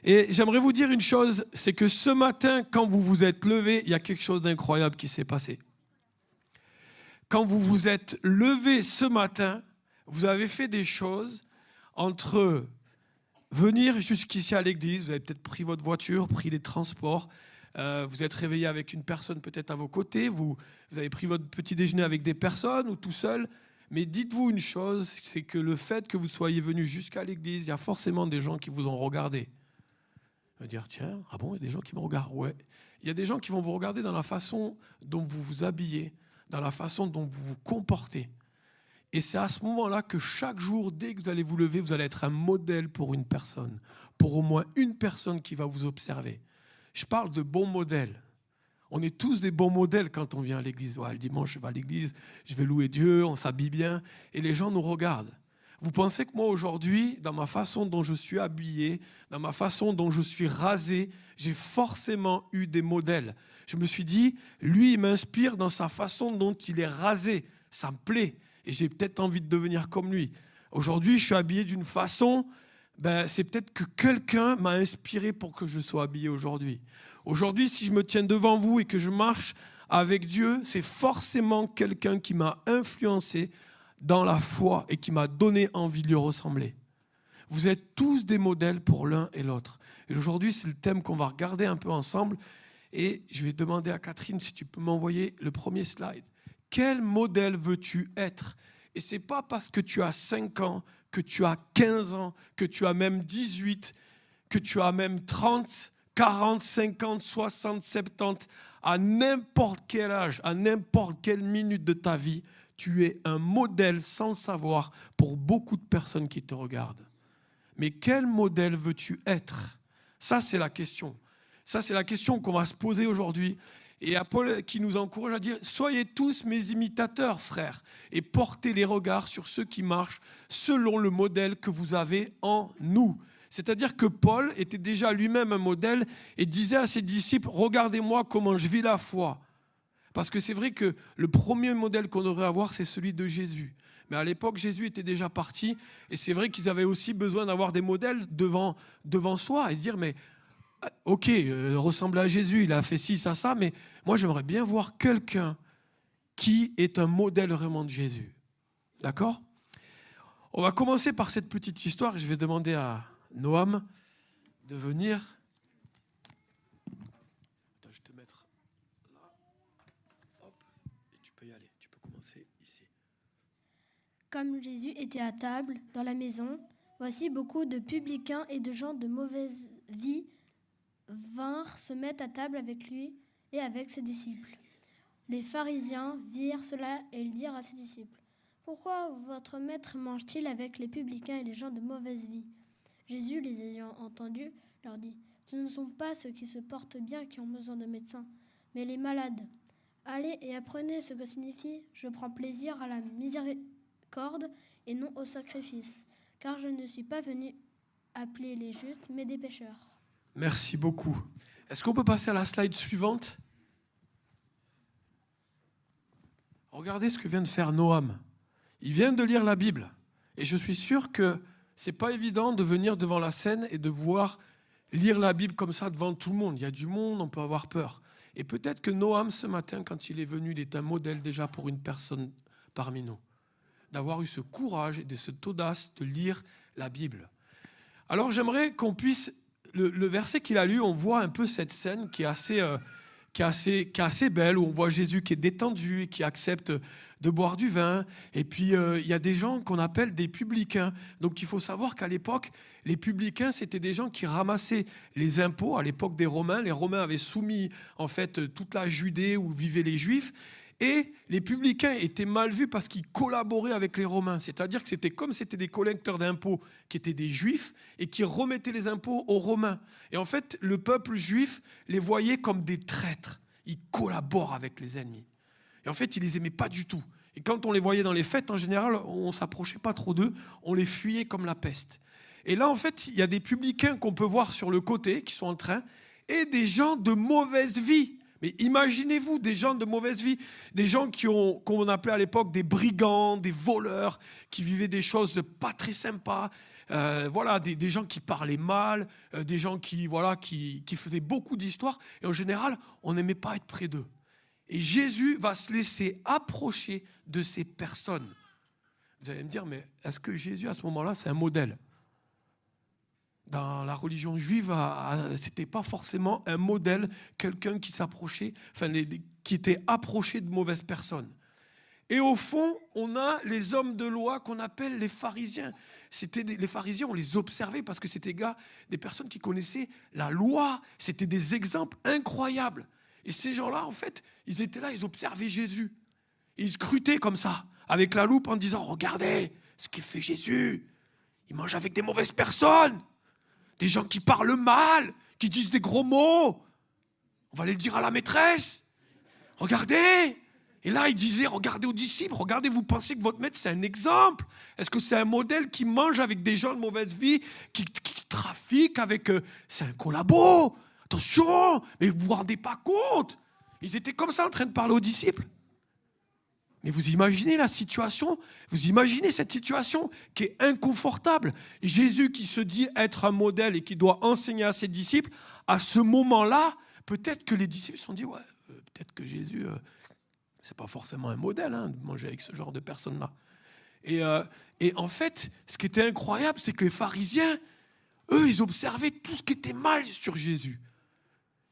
Et j'aimerais vous dire une chose, c'est que ce matin, quand vous vous êtes levé, il y a quelque chose d'incroyable qui s'est passé. Quand vous vous êtes levé ce matin, vous avez fait des choses entre venir jusqu'ici à l'église, vous avez peut-être pris votre voiture, pris les transports, vous êtes réveillé avec une personne peut-être à vos côtés, vous avez pris votre petit déjeuner avec des personnes ou tout seul. Mais dites-vous une chose, c'est que le fait que vous soyez venu jusqu'à l'église, il y a forcément des gens qui vous ont regardé. Vous allez dire, tiens, ah bon, il y a des gens qui me regardent. Ouais. Il y a des gens qui vont vous regarder dans la façon dont vous vous habillez, dans la façon dont vous vous comportez. Et c'est à ce moment-là que chaque jour, dès que vous allez vous lever, vous allez être un modèle pour une personne, pour au moins une personne qui va vous observer. Je parle de bons modèles. On est tous des bons modèles quand on vient à l'église. Ouais, le dimanche, je vais à l'église, je vais louer Dieu, on s'habille bien, et les gens nous regardent. Vous pensez que moi, aujourd'hui, dans ma façon dont je suis habillé, dans ma façon dont je suis rasé, j'ai forcément eu des modèles. Je me suis dit, lui, il m'inspire dans sa façon dont il est rasé. Ça me plaît. Et j'ai peut-être envie de devenir comme lui. Aujourd'hui, je suis habillé d'une façon, c'est peut-être que quelqu'un m'a inspiré pour que je sois habillé aujourd'hui. Aujourd'hui, si je me tiens devant vous et que je marche avec Dieu, c'est forcément quelqu'un qui m'a influencé dans la foi et qui m'a donné envie de lui ressembler. Vous êtes tous des modèles pour l'un et l'autre. Et aujourd'hui, c'est le thème qu'on va regarder un peu ensemble. Et je vais demander à Catherine si tu peux m'envoyer le premier slide. Quel modèle veux-tu être? Et ce n'est pas parce que tu as 5 ans, que tu as 15 ans, que tu as même 18, que tu as même 30, 40, 50, 60, 70, à n'importe quel âge, à n'importe quelle minute de ta vie, tu es un modèle sans savoir pour beaucoup de personnes qui te regardent. Mais quel modèle veux-tu être? Ça, c'est la question. Ça, c'est la question qu'on va se poser aujourd'hui. Et il y a Paul qui nous encourage à dire « Soyez tous mes imitateurs, frères, et portez les regards sur ceux qui marchent selon le modèle que vous avez en nous. » C'est-à-dire que Paul était déjà lui-même un modèle et disait à ses disciples « Regardez-moi comment je vis la foi. » Parce que c'est vrai que le premier modèle qu'on devrait avoir, c'est celui de Jésus. Mais à l'époque, Jésus était déjà parti. Et c'est vrai qu'ils avaient aussi besoin d'avoir des modèles devant soi et dire, mais ok, ressemble à Jésus, il a fait ci, ça, mais moi j'aimerais bien voir quelqu'un qui est un modèle vraiment de Jésus. D'accord ? On va commencer par cette petite histoire. Je vais demander à Noam de venir. Attends, je vais te mettre là. Hop, et tu peux y aller. Tu peux commencer ici. Comme Jésus était à table dans la maison, voici beaucoup de publicains et de gens de mauvaise vie vinrent se mettre à table avec lui et avec ses disciples. Les pharisiens virent cela et ils dirent à ses disciples, « Pourquoi votre maître mange-t-il avec les publicains et les gens de mauvaise vie ?» Jésus, les ayant entendus, leur dit, « Ce ne sont pas ceux qui se portent bien qui ont besoin de médecins, mais les malades. Allez et apprenez ce que signifie « Je prends plaisir à la miséricorde et non au sacrifice, car je ne suis pas venu appeler les justes, mais des pécheurs. » Merci beaucoup. Est-ce qu'on peut passer à la slide suivante ? Regardez ce que vient de faire Noam. Il vient de lire la Bible. Et je suis sûr que ce n'est pas évident de venir devant la scène et de voir lire la Bible comme ça devant tout le monde. Il y a du monde, on peut avoir peur. Et peut-être que Noam, ce matin, quand il est venu, il est un modèle déjà pour une personne parmi nous. D'avoir eu ce courage et de cette audace de lire la Bible. Alors j'aimerais qu'on puisse... Le verset qu'il a lu, on voit un peu cette scène qui est assez belle, où on voit Jésus qui est détendu et qui accepte de boire du vin. Et puis, il y a des gens qu'on appelle des publicains. Donc, il faut savoir qu'à l'époque, les publicains, c'était des gens qui ramassaient les impôts. À l'époque des Romains, les Romains avaient soumis, en fait, toute la Judée où vivaient les Juifs. Et les publicains étaient mal vus parce qu'ils collaboraient avec les Romains. C'est-à-dire que c'était des collecteurs d'impôts qui étaient des Juifs et qui remettaient les impôts aux Romains. Et en fait, le peuple juif les voyait comme des traîtres. Ils collaborent avec les ennemis. Et en fait, ils les aimaient pas du tout. Et quand on les voyait dans les fêtes, en général, on s'approchait pas trop d'eux. On les fuyait comme la peste. Et là, en fait, il y a des publicains qu'on peut voir sur le côté qui sont en train et des gens de mauvaise vie. Mais imaginez-vous des gens de mauvaise vie, des gens qu'on appelait à l'époque des brigands, des voleurs, qui vivaient des choses pas très sympas, voilà, des gens qui parlaient mal, des gens qui faisaient beaucoup d'histoires. Et en général, on n'aimait pas être près d'eux. Et Jésus va se laisser approcher de ces personnes. Vous allez me dire, mais est-ce que Jésus, à ce moment-là, c'est un modèle ? Dans la religion juive, ce n'était pas forcément un modèle, quelqu'un qui s'approchait, qui était approché de mauvaises personnes. Et au fond, on a les hommes de loi qu'on appelle les pharisiens. Les pharisiens, on les observait parce que c'était des personnes qui connaissaient la loi. C'était des exemples incroyables. Et ces gens-là, en fait, ils étaient là, ils observaient Jésus. Et ils scrutaient comme ça, avec la loupe, en disant, regardez ce qu'il fait Jésus. Il mange avec des mauvaises personnes. Des gens qui parlent mal, qui disent des gros mots. On va aller le dire à la maîtresse. Regardez. Et là, il disait, regardez aux disciples, regardez, vous pensez que votre maître, c'est un exemple? Est-ce que c'est un modèle qui mange avec des gens de mauvaise vie, qui trafique avec... c'est un collabo. Attention, mais vous ne vous rendez pas compte. Ils étaient comme ça en train de parler aux disciples. Mais vous imaginez la situation, vous imaginez cette situation qui est inconfortable. Jésus qui se dit être un modèle et qui doit enseigner à ses disciples, à ce moment-là, peut-être que les disciples se sont dit, ouais, peut-être que Jésus, c'est pas forcément un modèle de manger avec ce genre de personnes-là. Et en fait, ce qui était incroyable, c'est que les pharisiens, eux, ils observaient tout ce qui était mal sur Jésus.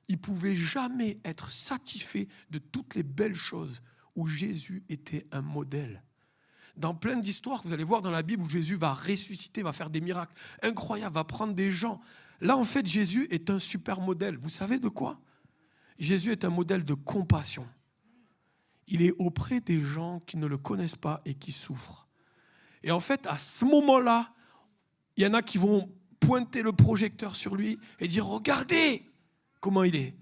Ils ne pouvaient jamais être satisfaits de toutes les belles choses où Jésus était un modèle. Dans plein d'histoires, vous allez voir dans la Bible où Jésus va ressusciter, va faire des miracles incroyables, va prendre des gens. Là, en fait, Jésus est un super modèle. Vous savez de quoi ? Jésus est un modèle de compassion. Il est auprès des gens qui ne le connaissent pas et qui souffrent. Et en fait, à ce moment-là, il y en a qui vont pointer le projecteur sur lui et dire « Regardez comment il est ».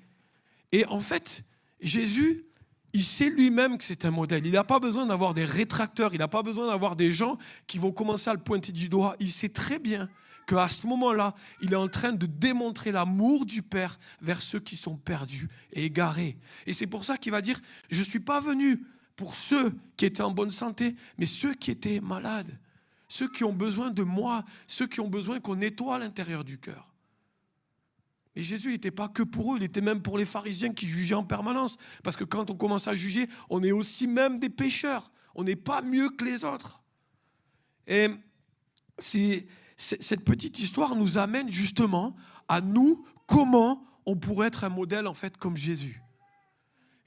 Et en fait, Jésus... il sait lui-même que c'est un modèle. Il n'a pas besoin d'avoir des rétracteurs, il n'a pas besoin d'avoir des gens qui vont commencer à le pointer du doigt. Il sait très bien qu'à ce moment-là, il est en train de démontrer l'amour du Père vers ceux qui sont perdus et égarés. Et c'est pour ça qu'il va dire, je ne suis pas venu pour ceux qui étaient en bonne santé, mais ceux qui étaient malades, ceux qui ont besoin de moi, ceux qui ont besoin qu'on nettoie à l'intérieur du cœur. Et Jésus n'était pas que pour eux, il était même pour les pharisiens qui jugeaient en permanence. Parce que quand on commence à juger, on est aussi même des pécheurs. On n'est pas mieux que les autres. Et cette petite histoire nous amène justement à nous, comment on pourrait être un modèle en fait comme Jésus.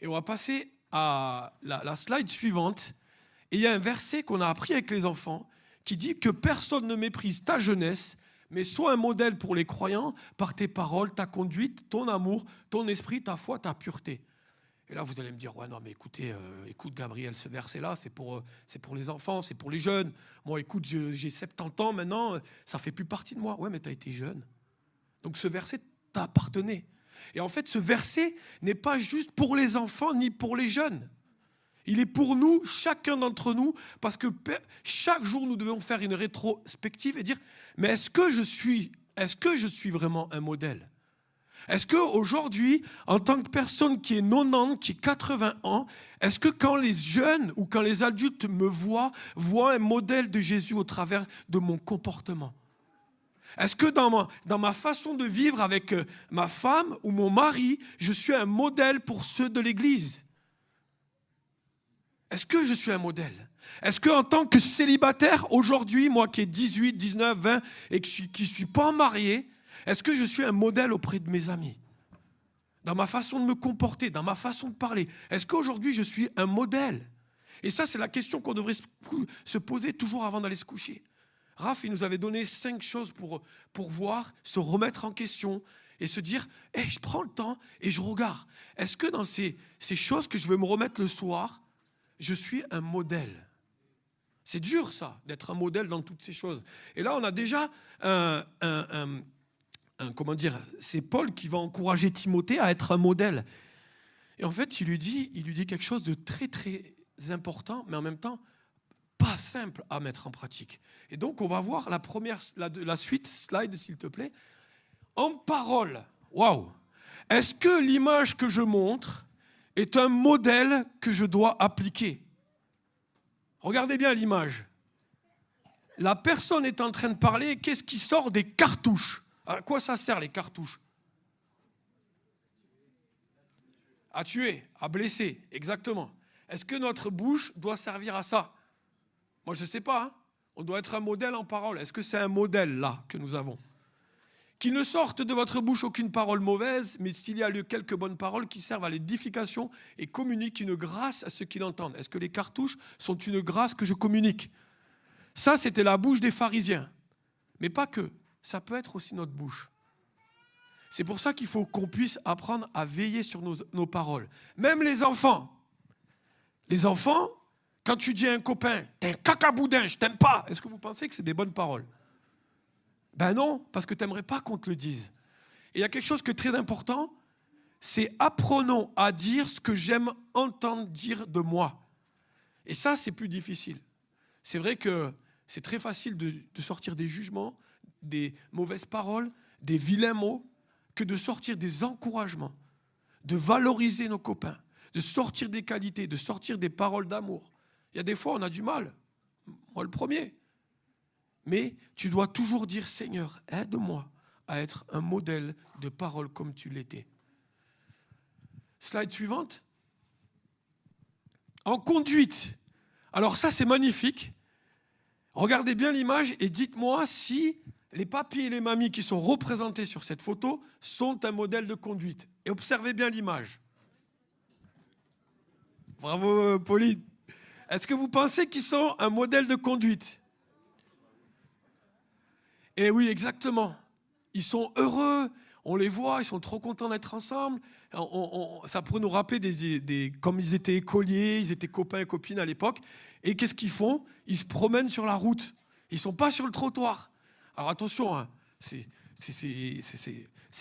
Et on va passer à la slide suivante. Et il y a un verset qu'on a appris avec les enfants qui dit que personne ne méprise ta jeunesse, mais sois un modèle pour les croyants par tes paroles, ta conduite, ton amour, ton esprit, ta foi, ta pureté. Et là, vous allez me dire, ouais, non, mais écoute Gabriel, ce verset-là, c'est pour les enfants, c'est pour les jeunes. Moi, écoute, j'ai 70 ans maintenant, ça ne fait plus partie de moi. Ouais, mais tu as été jeune. Donc ce verset t'appartenait. Et en fait, ce verset n'est pas juste pour les enfants ni pour les jeunes. Il est pour nous, chacun d'entre nous, parce que chaque jour, nous devons faire une rétrospective et dire, mais est-ce que je suis vraiment un modèle ? Est-ce qu'aujourd'hui, en tant que personne qui est 90, qui est 80 ans, est-ce que quand les jeunes ou quand les adultes me voient un modèle de Jésus au travers de mon comportement ? Est-ce que dans ma façon de vivre avec ma femme ou mon mari, je suis un modèle pour ceux de l'Église ? Est-ce que je suis un modèle ? Est-ce qu'en tant que célibataire, aujourd'hui, moi qui ai 18, 19, 20 et qui ne suis pas marié, est-ce que je suis un modèle auprès de mes amis ? Dans ma façon de me comporter, dans ma façon de parler, est-ce qu'aujourd'hui je suis un modèle ? Et ça, c'est la question qu'on devrait se poser toujours avant d'aller se coucher. Raph, il nous avait donné 5 choses pour voir, se remettre en question et se dire, hey, je prends le temps et je regarde. Est-ce que dans ces choses que je vais me remettre le soir, je suis un modèle ? C'est dur, ça, d'être un modèle dans toutes ces choses. Et là, on a déjà c'est Paul qui va encourager Timothée à être un modèle. Et en fait, il lui dit quelque chose de très, très important, mais en même temps, pas simple à mettre en pratique. Et donc, on va voir la suite, slide, s'il te plaît. En parole, waouh! Est-ce que l'image que je montre est un modèle que je dois appliquer. Regardez bien l'image. La personne est en train de parler, qu'est-ce qui sort des cartouches? À quoi ça sert les cartouches? À tuer, à blesser, exactement. Est-ce que notre bouche doit servir à ça? Moi, je ne sais pas. Hein. On doit être un modèle en parole. Est-ce que c'est un modèle, là, que nous avons? Qu'il ne sorte de votre bouche aucune parole mauvaise, mais s'il y a lieu quelques bonnes paroles qui servent à l'édification et communiquent une grâce à ceux qui l'entendent. Est-ce que les cartouches sont une grâce que je communique? Ça, c'était la bouche des pharisiens. Mais pas que. Ça peut être aussi notre bouche. C'est pour ça qu'il faut qu'on puisse apprendre à veiller sur nos paroles. Même les enfants. Les enfants, quand tu dis à un copain, t'es un cacaboudin, je t'aime pas, est-ce que vous pensez que c'est des bonnes paroles? Ben non, parce que tu n'aimerais pas qu'on te le dise. Et il y a quelque chose qui est très important, c'est apprenons à dire ce que j'aime entendre dire de moi. Et ça, c'est plus difficile. C'est vrai que c'est très facile de sortir des jugements, des mauvaises paroles, des vilains mots, que de sortir des encouragements, de valoriser nos copains, de sortir des qualités, de sortir des paroles d'amour. Il y a des fois, on a du mal. Moi, le premier. Mais tu dois toujours dire, Seigneur, aide-moi à être un modèle de parole comme tu l'étais. Slide suivante. En conduite. Alors ça, c'est magnifique. Regardez bien l'image et dites-moi si les papis et les mamies qui sont représentés sur cette photo sont un modèle de conduite. Et observez bien l'image. Bravo, Pauline. Est-ce que vous pensez qu'ils sont un modèle de conduite? Eh oui, exactement. Ils sont heureux, on les voit, ils sont trop contents d'être ensemble. Ça pourrait nous rappeler comme ils étaient écoliers, ils étaient copains et copines à l'époque. Et qu'est-ce qu'ils font? Ils se promènent sur la route. Ils ne sont pas sur le trottoir. Alors attention, hein, c'est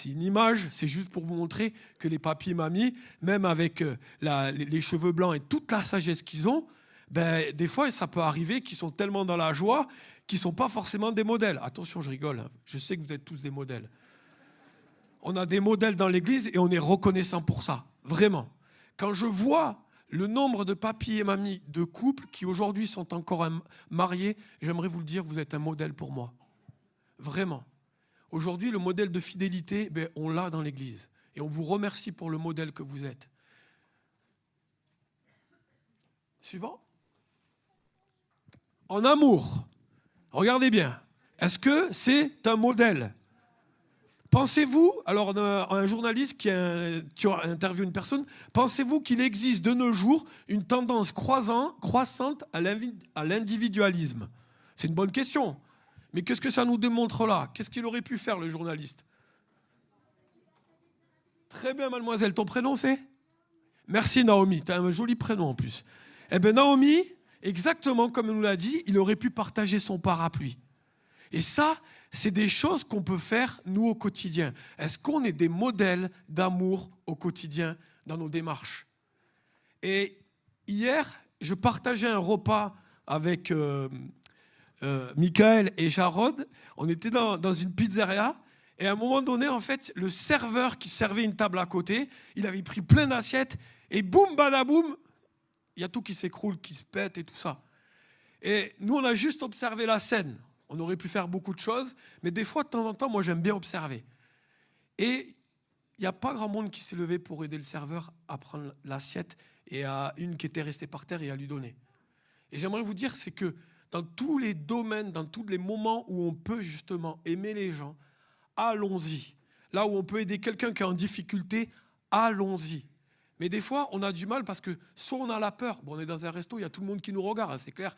une image, c'est juste pour vous montrer que les papis et mamies, même avec les cheveux blancs et toute la sagesse qu'ils ont, ben, des fois, ça peut arriver qu'ils sont tellement dans la joie qu'ils ne sont pas forcément des modèles. Attention, je rigole, hein. Je sais que vous êtes tous des modèles. On a des modèles dans l'église et on est reconnaissant pour ça, vraiment. Quand je vois le nombre de papis et mamies de couples qui aujourd'hui sont encore mariés, j'aimerais vous le dire, vous êtes un modèle pour moi. Vraiment. Aujourd'hui, le modèle de fidélité, ben, on l'a dans l'église. Et on vous remercie pour le modèle que vous êtes. Suivant. En amour. Regardez bien. Est-ce que c'est un modèle? Pensez-vous, alors un journaliste qui interviewe une personne, pensez-vous qu'il existe de nos jours une tendance croissante à l'individualisme? C'est une bonne question. Mais qu'est-ce que ça nous démontre là? Qu'est-ce qu'il aurait pu faire le journaliste? Très bien, mademoiselle. Ton prénom c'est? Merci Naomi, tu as un joli prénom en plus. Eh bien Naomi, exactement comme elle nous l'a dit, il aurait pu partager son parapluie. Et ça, c'est des choses qu'on peut faire, nous, au quotidien. Est-ce qu'on est des modèles d'amour au quotidien dans nos démarches? Et hier, je partageais un repas avec Michael et Jarod. On était dans une pizzeria. Et à un moment donné, en fait, le serveur qui servait une table à côté, il avait pris plein d'assiettes. Et boum, badaboum, il y a tout qui s'écroule, qui se pète et tout ça. Et nous, on a juste observé la scène. On aurait pu faire beaucoup de choses, mais des fois, de temps en temps, moi, j'aime bien observer. Et il n'y a pas grand monde qui s'est levé pour aider le serveur à prendre l'assiette et à une qui était restée par terre et à lui donner. Et j'aimerais vous dire, c'est que dans tous les domaines, dans tous les moments où on peut justement aimer les gens, allons-y. Là où on peut aider quelqu'un qui est en difficulté, allons-y. Mais des fois, on a du mal parce que soit on a la peur. Bon, on est dans un resto, il y a tout le monde qui nous regarde, hein, c'est clair.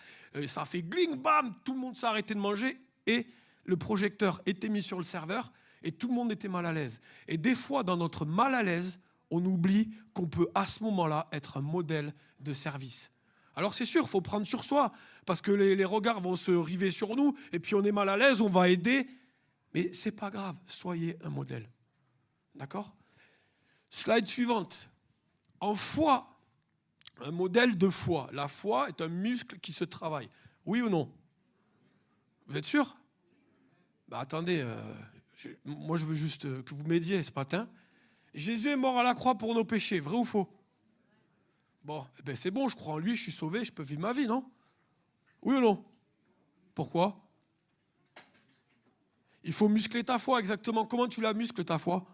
Ça fait gling, bam, tout le monde s'est arrêté de manger et le projecteur était mis sur le serveur et tout le monde était mal à l'aise. Et des fois, dans notre mal à l'aise, on oublie qu'on peut à ce moment-là être un modèle de service. Alors c'est sûr, il faut prendre sur soi parce que les regards vont se river sur nous et puis on est mal à l'aise, on va aider. Mais ce n'est pas grave, soyez un modèle. D'accord? Slide suivante. En foi, un modèle de foi. La foi est un muscle qui se travaille. Oui ou non? Vous êtes sûr? Bah attendez, je veux juste que vous m'aidiez ce matin. Jésus est mort à la croix pour nos péchés, vrai ou faux? Bon, eh ben c'est bon, je crois en lui, je suis sauvé, je peux vivre ma vie, non? Oui ou non? Pourquoi? Il faut muscler ta foi, exactement. Comment tu la muscles, ta foi?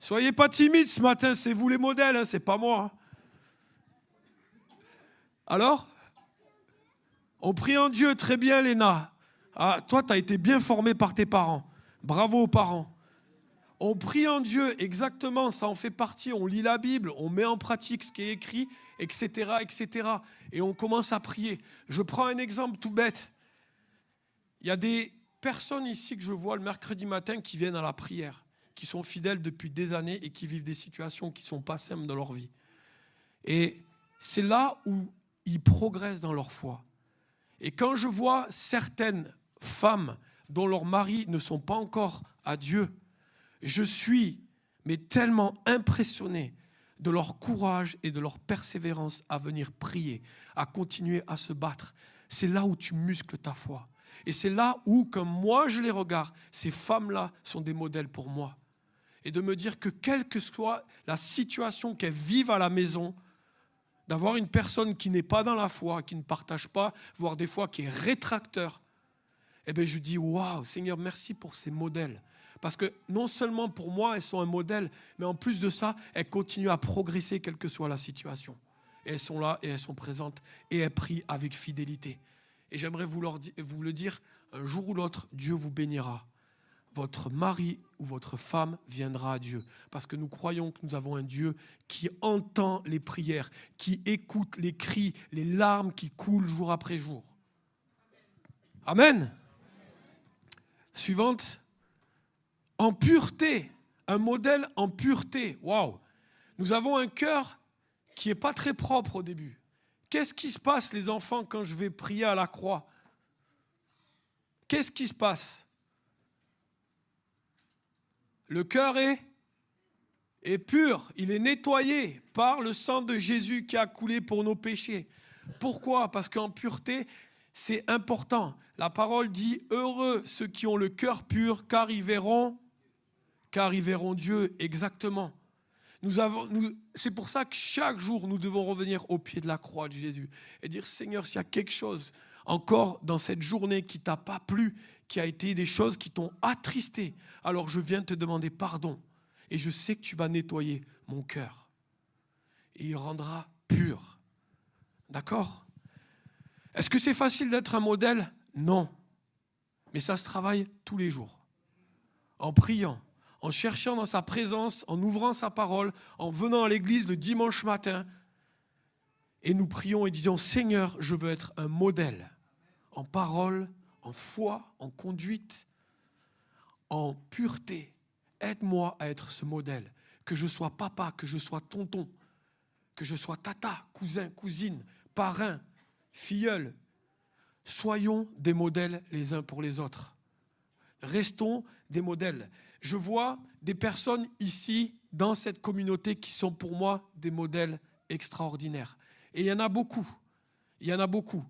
Soyez pas timides ce matin, c'est vous les modèles, hein, c'est pas moi. Alors? On prie en Dieu, très bien, Léna. Ah, toi, tu as été bien formé par tes parents. Bravo aux parents. On prie en Dieu, exactement, ça en fait partie. On lit la Bible, on met en pratique ce qui est écrit, etc., etc. Et on commence à prier. Je prends un exemple tout bête. Il y a des personnes ici que je vois le mercredi matin qui viennent à la prière, qui sont fidèles depuis des années et qui vivent des situations qui ne sont pas simples dans leur vie. Et c'est là où ils progressent dans leur foi. Et quand je vois certaines femmes dont leurs maris ne sont pas encore à Dieu, je suis mais tellement impressionné de leur courage et de leur persévérance à venir prier, à continuer à se battre. C'est là où tu muscles ta foi. Et c'est là où, comme moi je les regarde, ces femmes-là sont des modèles pour moi. Et de me dire que quelle que soit la situation qu'elles vivent à la maison, d'avoir une personne qui n'est pas dans la foi, qui ne partage pas, voire des fois qui est rétracteur, eh bien je dis, waouh, Seigneur, merci pour ces modèles. Parce que non seulement pour moi, elles sont un modèle, mais en plus de ça, elles continuent à progresser quelle que soit la situation. Et elles sont là, et elles sont présentes, et elles prient avec fidélité. Et j'aimerais vous le dire, un jour ou l'autre, Dieu vous bénira. Votre mari ou votre femme viendra à Dieu. Parce que nous croyons que nous avons un Dieu qui entend les prières, qui écoute les cris, les larmes qui coulent jour après jour. Amen. Suivante. En pureté. Un modèle en pureté. Waouh. Nous avons un cœur qui n'est pas très propre au début. Qu'est-ce qui se passe, les enfants, quand je vais prier à la croix? Qu'est-ce qui se passe? Le cœur est pur, il est nettoyé par le sang de Jésus qui a coulé pour nos péchés. Pourquoi? Parce qu'en pureté, c'est important. La parole dit « Heureux ceux qui ont le cœur pur, car ils verront Dieu. » Exactement. C'est pour ça que chaque jour, nous devons revenir au pied de la croix de Jésus et dire « Seigneur, s'il y a quelque chose encore dans cette journée qui ne t'a pas plu, qui a été des choses qui t'ont attristé, alors je viens te demander pardon. Et je sais que tu vas nettoyer mon cœur. Et il rendra pur. » D'accord? Est-ce que c'est facile d'être un modèle? Non. Mais ça se travaille tous les jours. En priant, en cherchant dans sa présence, en ouvrant sa parole, en venant à l'église le dimanche matin. Et nous prions et disons, Seigneur, je veux être un modèle en parole, en foi, en conduite, en pureté. Aide-moi à être ce modèle. Que je sois papa, que je sois tonton, que je sois tata, cousin, cousine, parrain, filleul. Soyons des modèles les uns pour les autres. Restons des modèles. Je vois des personnes ici, dans cette communauté, qui sont pour moi des modèles extraordinaires. Et il y en a beaucoup. Il y en a beaucoup.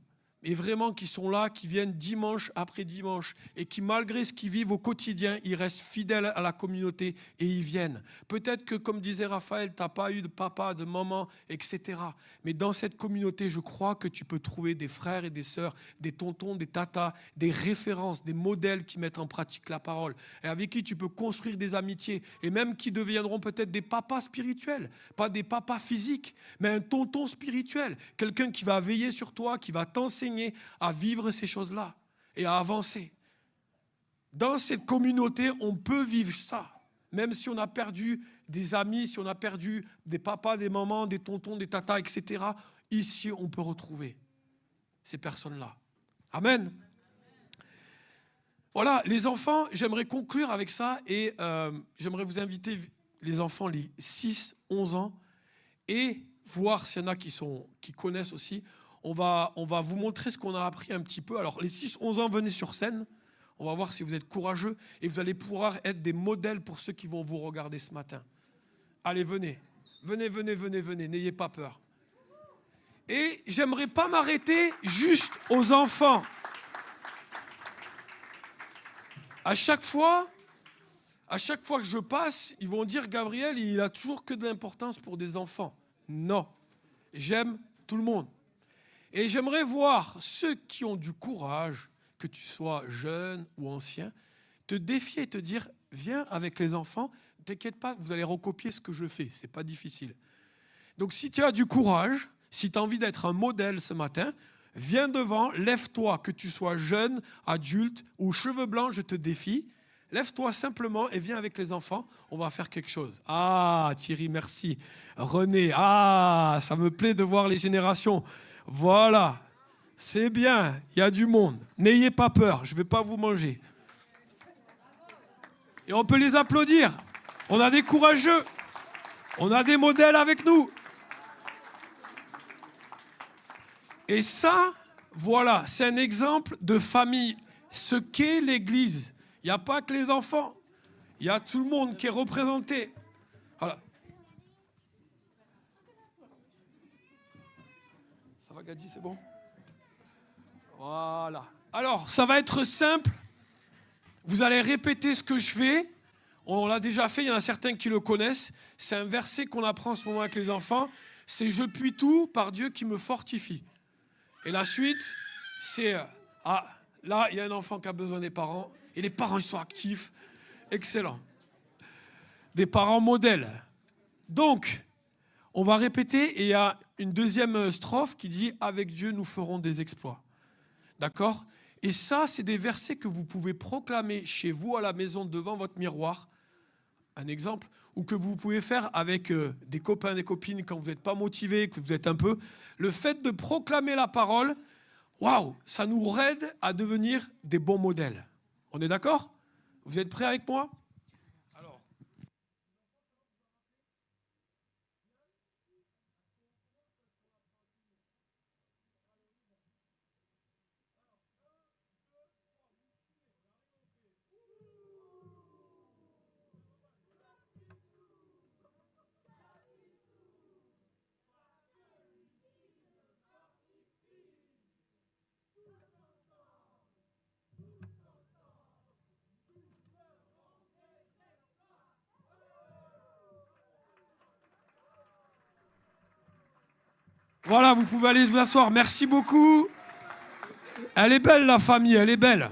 Et vraiment qui sont là, qui viennent dimanche après dimanche et qui, malgré ce qu'ils vivent au quotidien, ils restent fidèles à la communauté et ils viennent. Peut-être que, comme disait Raphaël, tu n'as pas eu de papa, de maman, etc. Mais dans cette communauté, je crois que tu peux trouver des frères et des sœurs, des tontons, des tatas, des références, des modèles qui mettent en pratique la parole et avec qui tu peux construire des amitiés et même qui deviendront peut-être des papas spirituels, pas des papas physiques, mais un tonton spirituel, quelqu'un qui va veiller sur toi, qui va t'enseigner à vivre ces choses-là et à avancer. Dans cette communauté, on peut vivre ça. Même si on a perdu des amis, si on a perdu des papas, des mamans, des tontons, des tatas, etc. Ici, on peut retrouver ces personnes-là. Amen. Voilà, les enfants, j'aimerais conclure avec ça et j'aimerais vous inviter, les enfants, les 6-11 ans, et voir s'il y en a qui connaissent aussi. On va vous montrer ce qu'on a appris un petit peu. Alors, les 6-11 ans, venez sur scène. On va voir si vous êtes courageux et vous allez pouvoir être des modèles pour ceux qui vont vous regarder ce matin. Allez, venez. Venez. N'ayez pas peur. Et j'aimerais pas m'arrêter juste aux enfants. À chaque fois, À chaque fois que je passe, ils vont dire Gabriel, il a toujours que de l'importance pour des enfants. Non, j'aime tout le monde. Et j'aimerais voir ceux qui ont du courage, que tu sois jeune ou ancien, te défier et te dire, viens avec les enfants, ne t'inquiète pas, vous allez recopier ce que je fais, ce n'est pas difficile. Donc si tu as du courage, si tu as envie d'être un modèle ce matin, viens devant, lève-toi, que tu sois jeune, adulte ou cheveux blancs, je te défie. Lève-toi simplement et viens avec les enfants, on va faire quelque chose. Ah, Thierry, merci. René, ah, ça me plaît de voir les générations. Voilà, c'est bien, il y a du monde. N'ayez pas peur, je ne vais pas vous manger. Et on peut les applaudir. On a des courageux. On a des modèles avec nous. Et ça, voilà, c'est un exemple de famille. Ce qu'est l'Église. Il n'y a pas que les enfants. Il y a tout le monde qui est représenté. Voilà. Ça va, Gadi, c'est bon? Voilà. Alors, ça va être simple. Vous allez répéter ce que je fais. On l'a déjà fait, il y en a certains qui le connaissent. C'est un verset qu'on apprend en ce moment avec les enfants. C'est « Je puis tout par Dieu qui me fortifie ». Et la suite, c'est « Ah, là, il y a un enfant qui a besoin des parents. Et les parents, ils sont actifs. Excellent. » Des parents modèles. Donc, on va répéter et il y a une deuxième strophe qui dit « Avec Dieu, nous ferons des exploits ». D'accord ? Et ça, c'est des versets que vous pouvez proclamer chez vous à la maison devant votre miroir. Un exemple, ou que vous pouvez faire avec des copains, des copines quand vous n'êtes pas motivé, que vous êtes un peu. Le fait de proclamer la parole, waouh, ça nous aide à devenir des bons modèles. On est d'accord? Vous êtes prêts avec moi? Alors. Voilà, vous pouvez aller vous asseoir. Merci beaucoup. Elle est belle, la famille, elle est belle.